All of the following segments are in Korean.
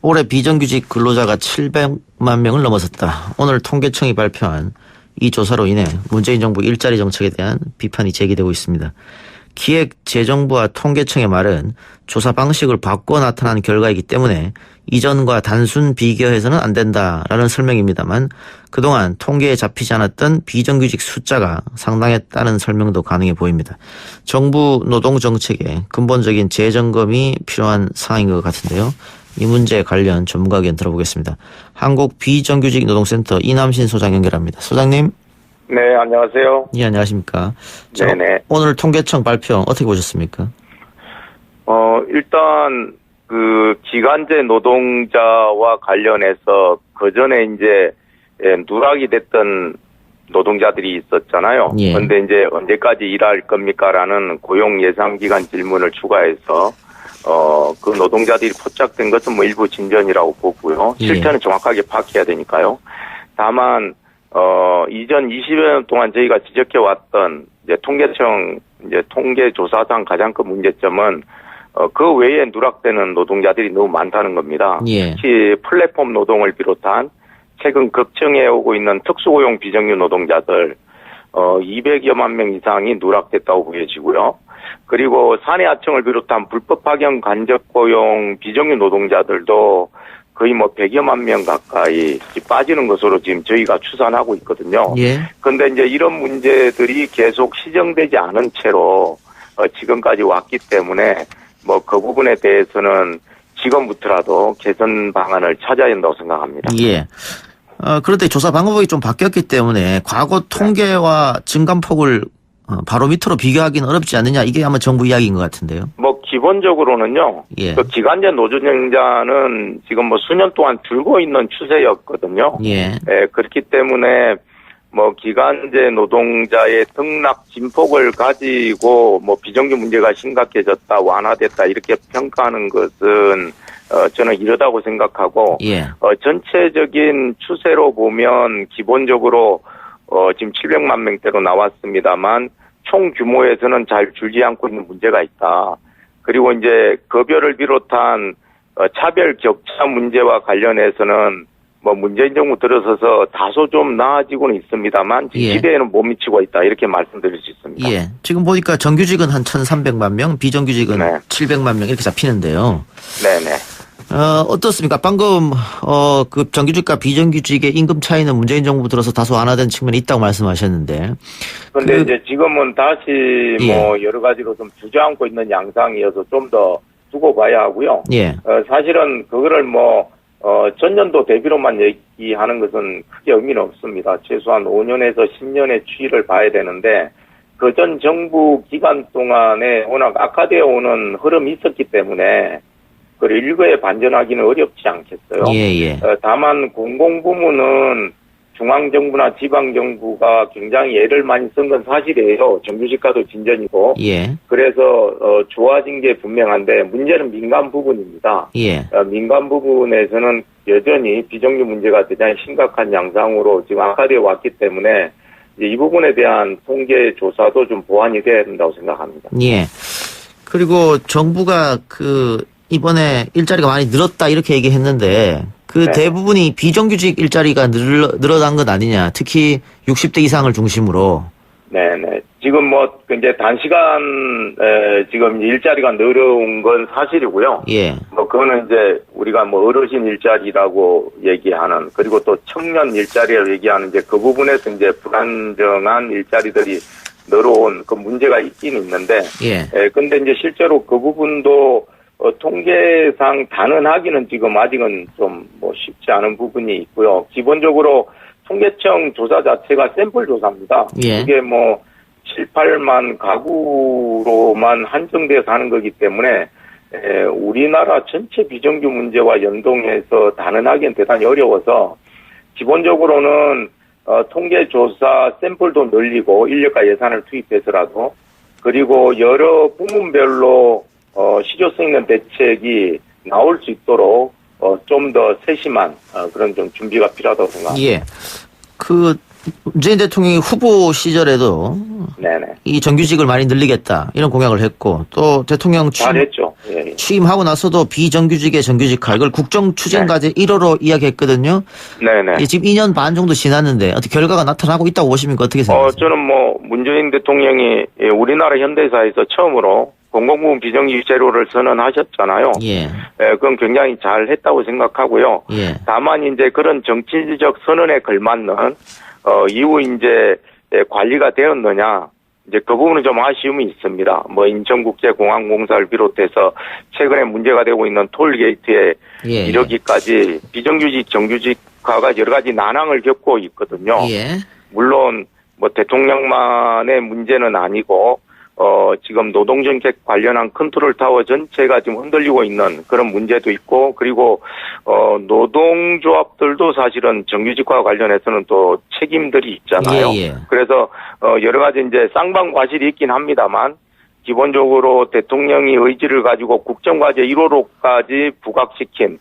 올해 비정규직 근로자가 700만 명을 넘어섰다. 오늘 통계청이 발표한 이 조사로 인해 문재인 정부 일자리 정책에 대한 비판이 제기되고 있습니다. 기획재정부와 통계청의 말은 조사 방식을 바꿔 나타난 결과이기 때문에 이전과 단순 비교해서는 안 된다라는 설명입니다만 그동안 통계에 잡히지 않았던 비정규직 숫자가 상당했다는 설명도 가능해 보입니다. 정부 노동정책에 근본적인 재점검이 필요한 상황인 것 같은데요. 이 문제에 관련 전문가 의견 들어보겠습니다. 한국 비정규직 노동센터 이남신 소장 연결합니다. 소장님. 네, 안녕하세요. 예, 안녕하십니까. 네네. 오늘 통계청 발표 어떻게 보셨습니까? 일단 그 기간제 노동자와 관련해서 그전에 이제 누락이 됐던 노동자들이 있었잖아요. 예. 그런데 이제 언제까지 일할 겁니까라는 고용 예상 기간 질문을 추가해서 그 노동자들이 포착된 것은 뭐 일부 진전이라고 보고요. 실태는 정확하게 파악해야 되니까요. 다만 이전 20여 년 동안 저희가 지적해왔던 이제 통계청 이제 통계조사상 가장 큰 문제점은 그 외에 누락되는 노동자들이 너무 많다는 겁니다. 예. 특히 플랫폼 노동을 비롯한 최근 급증해 오고 있는 특수고용 비정규 노동자들 200여만 명 이상이 누락됐다고 보여지고요. 그리고 사내하청을 비롯한 불법 파견 간접 고용 비정규 노동자들도 거의 뭐 100여만 명 가까이 빠지는 것으로 지금 저희가 추산하고 있거든요. 예. 그런데 이제 이런 문제들이 계속 시정되지 않은 채로 지금까지 왔기 때문에 뭐 그 부분에 대해서는 지금부터라도 개선 방안을 찾아야 한다고 생각합니다. 예. 그런데 조사 방법이 좀 바뀌었기 때문에 과거 통계와 증감폭을 바로 밑으로 비교하기는 어렵지 않느냐, 이게 아마 정부 이야기인 것 같은데요. 뭐 기본적으로는요. 예. 그 기간제 노동자는 지금 뭐 수년 동안 줄고 있는 추세였거든요. 예. 그렇기 때문에 뭐 기간제 노동자의 등락 진폭을 가지고 뭐 비정규 문제가 심각해졌다, 완화됐다 이렇게 평가하는 것은 저는 이러다고 생각하고 예. 전체적인 추세로 보면 기본적으로 지금 700만 명대로 나왔습니다만 총 규모에서는 잘 줄지 않고 있는 문제가 있다. 그리고 이제 급여를 비롯한 차별 격차 문제와 관련해서는 뭐 문재인 정부 들어서서 다소 좀 나아지고는 있습니다만 예. 기대에는 못 미치고 있다, 이렇게 말씀드릴 수 있습니다. 예. 지금 보니까 정규직은 한 1,300만 명, 비정규직은 네. 700만 명 이렇게 잡히는데요. 네네. 어떻습니까? 방금 그 정규직과 비정규직의 임금 차이는 문재인 정부 들어서 다소 완화된 측면이 있다고 말씀하셨는데. 그런데 이제 지금은 다시 예. 뭐 여러 가지로 좀 주저앉고 있는 양상이어서 좀 더 두고 봐야 하고요. 예. 사실은 그거를 뭐 전년도 대비로만 얘기하는 것은 크게 의미는 없습니다. 최소한 5년에서 10년의 추이를 봐야 되는데 그 전 정부 기간 동안에 워낙 악화되어 오는 흐름이 있었기 때문에 그걸 일거에 반전하기는 어렵지 않겠어요. 예. 다만 공공부문은 중앙정부나 지방정부가 굉장히 애를 많이 쓴 건 사실이에요. 정규직과도 진전이고. 예. 그래서 좋아진 게 분명한데 문제는 민간 부분입니다. 예. 민간 부분에서는 여전히 비정규 문제가 대단히 심각한 양상으로 지금 악화되어 왔기 때문에 이제 이 부분에 대한 통계 조사도 좀 보완이 돼야 된다고 생각합니다. 예. 그리고 정부가 이번에 일자리가 많이 늘었다 이렇게 얘기했는데 그 네. 대부분이 비정규직 일자리가 늘어난 것 아니냐. 특히 60대 이상을 중심으로. 네네. 지금 뭐 이제 단시간 지금 일자리가 늘어온 건 사실이고요. 예. 뭐 그거는 이제 우리가 뭐 어르신 일자리라고 얘기하는, 그리고 또 청년 일자리를 얘기하는 이제 그 부분에서 이제 불안정한 일자리들이 늘어온 그 문제가 있긴 있는데. 예. 근데 이제 실제로 그 부분도 통계상 단언하기는 지금 아직은 좀 뭐 쉽지 않은 부분이 있고요. 기본적으로 통계청 조사 자체가 샘플 조사입니다. 예. 이게 뭐 7, 8만 가구로만 한정돼서 하는 거기 때문에 우리나라 전체 비정규 문제와 연동해서 단언하기는 대단히 어려워서 기본적으로는 통계 조사 샘플도 늘리고 인력과 예산을 투입해서라도, 그리고 여러 부문별로 실효성 있는 대책이 나올 수 있도록 좀 더 세심한 그런 좀 준비가 필요하다고 생각합니다. 예. 문재인 대통령이 후보 시절에도 네네. 이 정규직을 많이 늘리겠다 이런 공약을 했고 또 대통령 잘했죠. 예. 취임하고 나서도 비정규직의 정규직화 이걸 국정추진과제 1호로 이야기했거든요. 네네. 예, 지금 2년 반 정도 지났는데 어떻게 결과가 나타나고 있다고 보십니까? 어떻게 생각하세요? 저는 뭐 문재인 대통령이 우리나라 현대사에서 처음으로 공공부문 비정규직 제로를 선언하셨잖아요. 예. 그건 굉장히 잘 했다고 생각하고요. 예. 다만 이제 그런 정치적 선언에 걸맞는 이후 이제 관리가 되었느냐. 이제 그 부분은 좀 아쉬움이 있습니다. 뭐 인천국제공항공사를 비롯해서 최근에 문제가 되고 있는 톨게이트에 예. 이르기까지 비정규직 정규직화가 여러 가지 난항을 겪고 있거든요. 예. 물론 뭐 대통령만의 문제는 아니고 지금 노동정책 관련한 컨트롤타워 전체가 지금 흔들리고 있는 그런 문제도 있고, 그리고 노동조합들도 사실은 정규직화 관련해서는 또 책임들이 있잖아요. 예, 예. 그래서 여러 가지 이제 쌍방과실이 있긴 합니다만, 기본적으로 대통령이 의지를 가지고 국정과제 1호로까지 부각시킨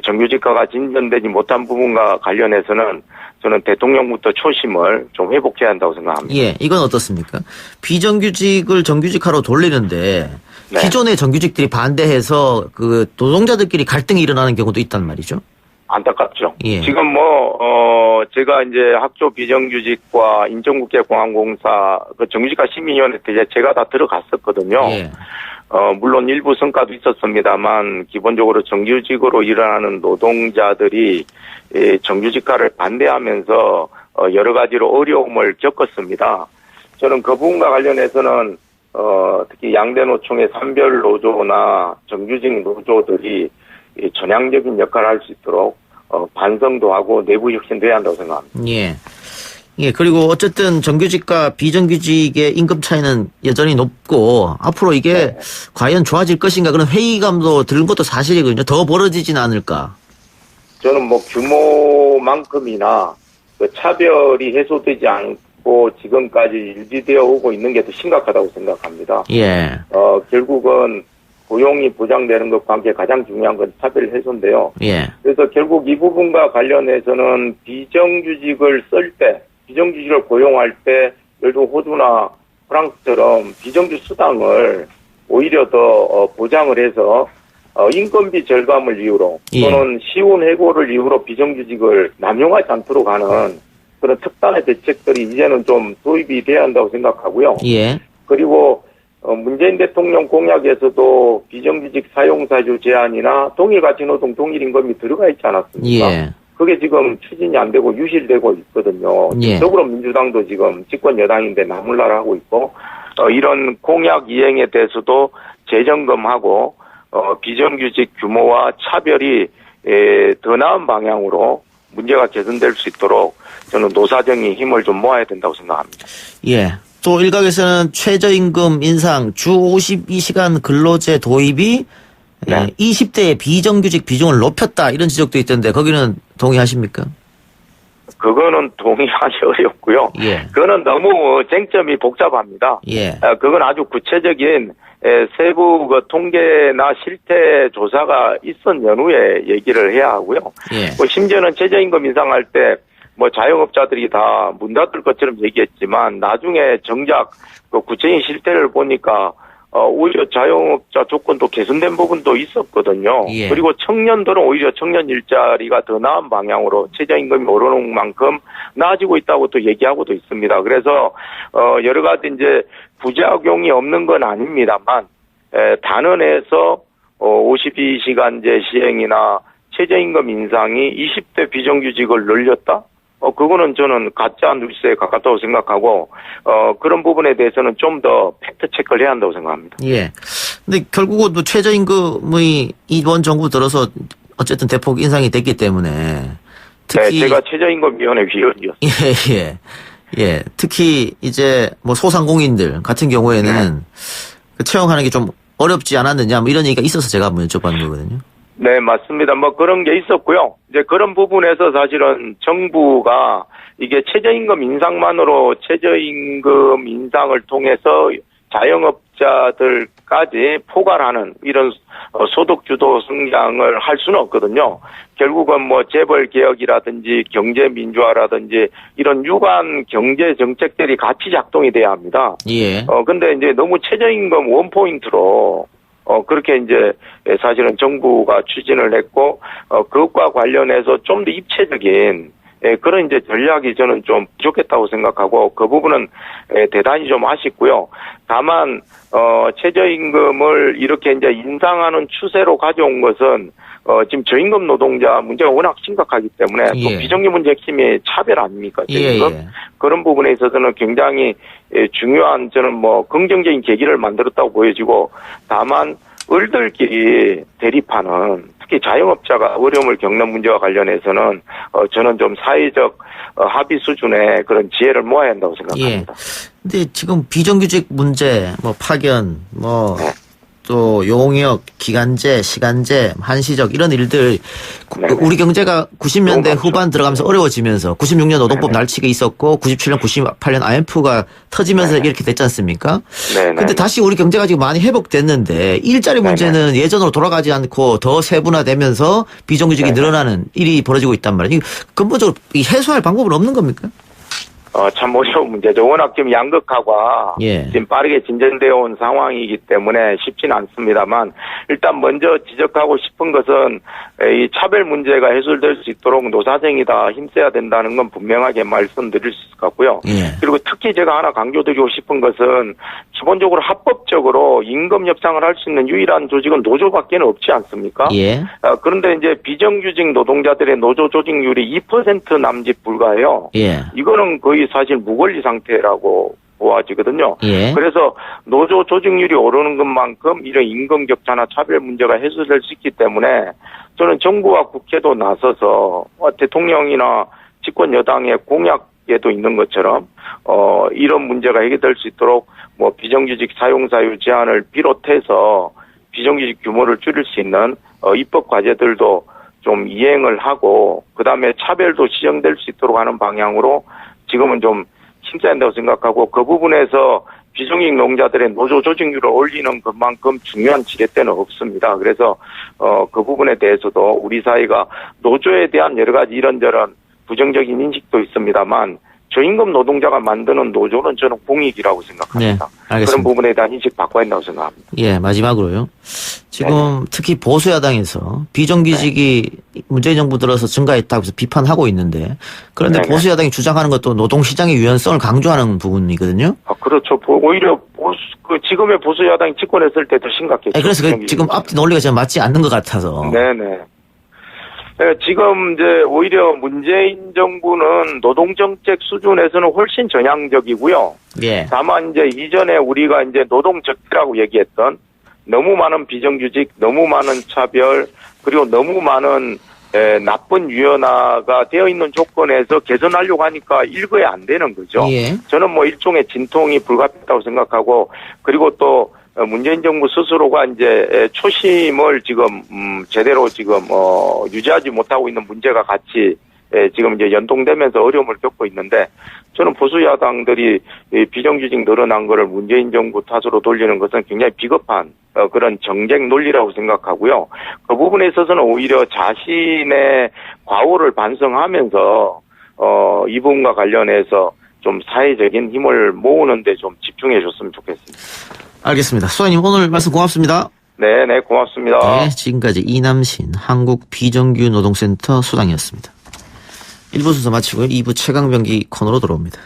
정규직화가 진전되지 못한 부분과 관련해서는 저는 대통령부터 초심을 좀 회복해야 한다고 생각합니다. 예, 이건 어떻습니까? 비정규직을 정규직화로 돌리는데 네. 기존의 정규직들이 반대해서 그 노동자들끼리 갈등이 일어나는 경우도 있단 말이죠. 안타깝죠. 예. 지금 제가 이제 학교 비정규직과 인천국제공항공사 그 정규직화 심의위원회 때 제가 다 들어갔었거든요. 예. 물론 일부 성과도 있었습니다만 기본적으로 정규직으로 일어나는 노동자들이 정규직화를 반대하면서 여러 가지로 어려움을 겪었습니다. 저는 그 부분과 관련해서는 특히 양대 노총의 산별 노조나 정규직 노조들이 전향적인 역할을 할 수 있도록 반성도 하고 내부 혁신도 해야 한다고 생각합니다. 예. 예, 그리고 어쨌든 정규직과 비정규직의 임금 차이는 여전히 높고 앞으로 이게 네. 과연 좋아질 것인가 그런 회의감도 드는 것도 사실이거든요. 더 벌어지진 않을까. 저는 뭐 규모만큼이나 그 차별이 해소되지 않고 지금까지 유지되어 오고 있는 게 더 심각하다고 생각합니다. 예. 결국은 고용이 보장되는 것과 함께 가장 중요한 건 차별 해소인데요. 예. 그래서 결국 이 부분과 관련해서는 비정규직을 고용할 때 예를 들어 호주나 프랑스처럼 비정규 수당을 오히려 더 보장을 해서 인건비 절감을 이유로 또는 시운 해고를 이유로 비정규직을 남용하지 않도록 하는 그런 특단의 대책들이 이제는 좀 도입이 돼야 한다고 생각하고요. 예. 그리고 문재인 대통령 공약에서도 비정규직 사용사주 제한이나 동일가치노동 동일임금이 들어가 있지 않았습니까? 예. 그게 지금 추진이 안 되고 유실되고 있거든요. 예. 더불어민주당도 지금 집권 여당인데 나몰라라 하고 있고 이런 공약 이행에 대해서도 재점검하고 비정규직 규모와 차별이 더 나은 방향으로 문제가 개선될 수 있도록 저는 노사정이 힘을 좀 모아야 된다고 생각합니다. 예. 또 일각에서는 최저임금 인상, 주 52시간 근로제 도입이 네. 20대의 비정규직 비중을 높였다 이런 지적도 있던데 거기는 동의하십니까? 그거는 동의하기 어렵고요. 예. 그거는 너무 쟁점이 복잡합니다. 예. 그건 아주 구체적인 세부 그 통계나 실태 조사가 있은 연후에 얘기를 해야 하고요. 예. 심지어는 최저임금 인상할 때 뭐 자영업자들이 다 문 닫을 것처럼 얘기했지만 나중에 정작 그 구체적인 실태를 보니까 오히려 자영업자 조건도 개선된 부분도 있었거든요. 예. 그리고 청년들은 오히려 청년 일자리가 더 나은 방향으로 최저임금이 오르는 만큼 나아지고 있다고 또 얘기하고도 있습니다. 그래서 여러 가지 이제 부작용이 없는 건 아닙니다만 단언해서 52시간제 시행이나 최저임금 인상이 20대 비정규직을 늘렸다? 그거는 저는 가짜 뉴스에 가깝다고 생각하고, 그런 부분에 대해서는 좀 더 팩트 체크를 해야 한다고 생각합니다. 예. 근데 결국은 또 최저임금이 이번 정부 들어서 어쨌든 대폭 인상이 됐기 때문에 특히. 네, 제가 최저임금위원회 위원이었어요. 예. 예. 특히 이제 뭐 소상공인들 같은 경우에는 그 채용하는 게 좀 어렵지 않았느냐 뭐 이런 얘기가 있어서 제가 한번 여쭤봤는 거거든요. 네, 맞습니다. 뭐 그런 게 있었고요. 이제 그런 부분에서 사실은 정부가 이게 최저임금 인상만으로 최저임금 인상을 통해서 자영업자들까지 포괄하는 이런 소득주도 성장을 할 수는 없거든요. 결국은 뭐 재벌 개혁이라든지 경제 민주화라든지 이런 유관 경제 정책들이 같이 작동이 돼야 합니다. 예. 근데 이제 너무 최저임금 원포인트로 그렇게 이제 사실은 정부가 추진을 했고, 그것과 관련해서 좀 더 입체적인 그런 이제 전략이 저는 좀 부족했다고 생각하고 그 부분은 대단히 좀 아쉽고요. 다만 최저임금을 이렇게 이제 인상하는 추세로 가져온 것은 지금 저임금 노동자 문제가 워낙 심각하기 때문에 또 예. 비정규 문제 핵심이 차별 아닙니까? 저임금? 예. 그런 부분에 있어서는 굉장히 중요한 저는 뭐 긍정적인 계기를 만들었다고 보여지고 다만 을들끼리 대립하는 특히 자영업자가 어려움을 겪는 문제와 관련해서는 저는 좀 사회적 합의 수준의 그런 지혜를 모아야 한다고 생각합니다. 근데 지금 비정규직 문제, 뭐 파견, 뭐 또 용역, 기간제, 시간제, 한시적 이런 일들 네네. 우리 경제가 90년대 너무 후반 들어가면서 어려워지면서 96년 노동법 날치기 있었고 97년, 98년 IMF가 터지면서 이렇게 됐지 않습니까? 네네. 근데 다시 우리 경제가 지금 많이 회복됐는데 일자리 문제는 예전으로 돌아가지 않고 더 세분화되면서 비정규직이 늘어나는 일이 벌어지고 있단 말이에요. 근본적으로 해소할 방법은 없는 겁니까? 참 어려운 문제죠. 워낙 지금 양극화가 예. 지금 빠르게 진전되어 온 상황이기 때문에 쉽지는 않습니다만 일단 먼저 지적하고 싶은 것은 이 차별 문제가 해소될 수 있도록 노사정이 다 힘써야 된다는 건 분명하게 말씀드릴 수 있을 것 같고요. 예. 그리고 특히 제가 하나 강조드리고 싶은 것은 기본적으로 합법적으로 임금 협상을 할 수 있는 유일한 조직은 노조밖에 없지 않습니까? 예. 그런데 이제 비정규직 노동자들의 노조 조직률이 2% 남짓 불과해요. 예. 이거는 거의 사실 무권리 상태라고 보아지거든요. 예. 그래서 노조 조직률이 오르는 것만큼 이런 임금 격차나 차별 문제가 해소될 수 있기 때문에 저는 정부와 국회도 나서서 대통령이나 집권 여당의 공약에도 있는 것처럼 이런 문제가 해결될 수 있도록 뭐 비정규직 사용사유 제한을 비롯해서 비정규직 규모를 줄일 수 있는 입법 과제들도 좀 이행을 하고 그다음에 차별도 시정될 수 있도록 하는 방향으로 지금은 좀 힘써야 한다고 생각하고 그 부분에서 비정규직 노동자들의 노조 조직률을 올리는 것만큼 중요한 지렛대는 없습니다. 그래서 그 부분에 대해서도 우리 사회가 노조에 대한 여러 가지 이런저런 부정적인 인식도 있습니다만 저임금 노동자가 만드는 노조는 저는 공익이라고 생각합니다. 네, 알겠습니다. 그런 부분에 대한 인식 바꿔야 한다고 생각합니다. 예, 마지막으로요. 지금 특히 보수 야당에서 비정규직이 문재인 정부 들어서 증가했다고 해서 비판하고 있는데 그런데 네네. 보수 야당이 주장하는 것도 노동시장의 유연성을 강조하는 부분이거든요. 그렇죠. 오히려 지금의 보수 야당이 집권했을 때 더 심각했죠. 그래서 지금 앞뒤 논리가 좀 맞지 않는 것 같아서. 네네. 지금 이제 오히려 문재인 정부는 노동정책 수준에서는 훨씬 전향적이고요. 예. 다만 이제 이전에 우리가 이제 노동적폐라고 얘기했던 너무 많은 비정규직, 너무 많은 차별, 그리고 너무 많은 나쁜 유연화가 되어 있는 조건에서 개선하려고 하니까 일거에 안 되는 거죠. 예. 저는 뭐 일종의 진통이 불가피하다고 생각하고 그리고 또 문재인 정부 스스로가 이제 초심을 지금 제대로 지금 유지하지 못하고 있는 문제가 같이 지금 이제 연동되면서 어려움을 겪고 있는데 저는 보수 야당들이 비정규직 늘어난 거를 문재인 정부 탓으로 돌리는 것은 굉장히 비겁한 그런 정쟁 논리라고 생각하고요. 그 부분에 있어서는 오히려 자신의 과오를 반성하면서 이 부분과 관련해서 좀 사회적인 힘을 모으는 데 좀 집중해 줬으면 좋겠습니다. 알겠습니다. 수사님 오늘 말씀 고맙습니다. 네, 고맙습니다. 네, 지금까지 이남신 한국비정규노동센터 소장이었습니다. 1부 순서 마치고요. 2부 최강병기 코너로 돌아옵니다.